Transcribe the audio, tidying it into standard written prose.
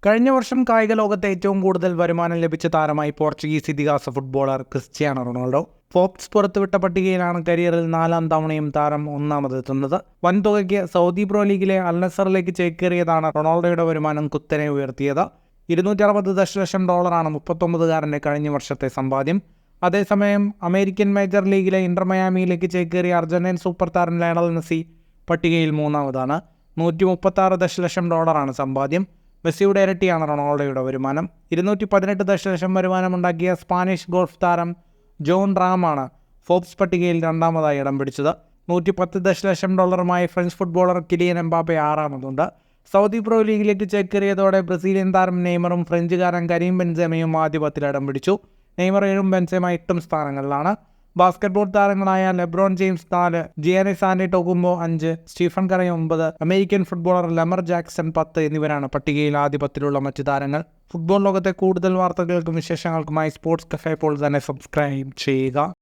കഴിഞ്ഞ വർഷം കായിക ലോകത്തെ ഏറ്റവും കൂടുതൽ വരുമാനം ലഭിച്ച താരമായി പോർച്ചുഗീസ് ഇതിഹാസ ഫുട്ബോളർ ക്രിസ്ത്യാനോ റൊണാൾഡോ. ഫോബ്സ് പുറത്തുവിട്ട പട്ടികയിലാണ് കരിയറിൽ 4ാം തവണയും താരം ഒന്നാമതെത്തുന്നത്. വൻതുകയ്ക്ക് സൗദി പ്രോ ലീഗിലെ അൽ നസറിലേക്ക് ചേക്കേറിയതാണ് റൊണാൾഡോയുടെ വരുമാനം കുത്തനെ ഉയർത്തിയത്. $260 ദശലക്ഷം 39-കാരൻ്റെ കഴിഞ്ഞ വർഷത്തെ സമ്പാദ്യം. അതേസമയം അമേരിക്കൻ മേജർ ലീഗിലെ ഇന്റർ മയാമിയിലേക്ക് ചേക്കേറിയ അർജന്റീൻ സൂപ്പർ താരം ലയണൽ മെസ്സി പട്ടികയിൽ മൂന്നാമതാണ്. $136 ദശലക്ഷം സമ്പാദ്യം. മെസ്സിയുടെ ഇരട്ടിയാണ് റൊണാൾഡോയുടെ വരുമാനം. 218 ദശലക്ഷം വരുമാനമുണ്ടാക്കിയ സ്പാനിഷ് ഗോൾഫ് താരം ജോൺ റാമാണ് ഫോബ്സ് പട്ടികയിൽ രണ്ടാമതായി ഇടം പിടിച്ചത്. $110 ദശലക്ഷം ഫ്രഞ്ച് ഫുട്ബോളർ കിലിയൻ എംബാപ്പെ ആറാമതുണ്ട്. സൗദി പ്രോ ലീഗിലേക്ക് ചേക്കേറിയതോടെ ബ്രസീലിയൻ താരം നെയ്മറും ഫ്രഞ്ചുകാരൻ കരീം ബെൻസേമയും ആധിപത്യത്തിൽ ഇടം പിടിച്ചു. നെയ്മർ 7ഉം ബെൻസേമ 8ഉം സ്ഥാനങ്ങളിലാണ്. ബാസ്കറ്റ്ബോൾ താരങ്ങളായ LeBron James 4, Giannis Antetokounmpo 5, Stephen Curry 9, American footballer Lamar Jackson 10 എന്നിവരാണ് പട്ടികയിൽ ആധിപത്യത്തിലുള്ള മറ്റു താരങ്ങൾ. ഫുട്ബോൾ ലോകത്തെ കൂടുതൽ വാർത്തകൾക്കും വിശേഷങ്ങൾക്കുമായി സ്പോർട്സ് കഫേ ഇപ്പോൾ തന്നെ സബ്സ്ക്രൈബ് ചെയ്യുക.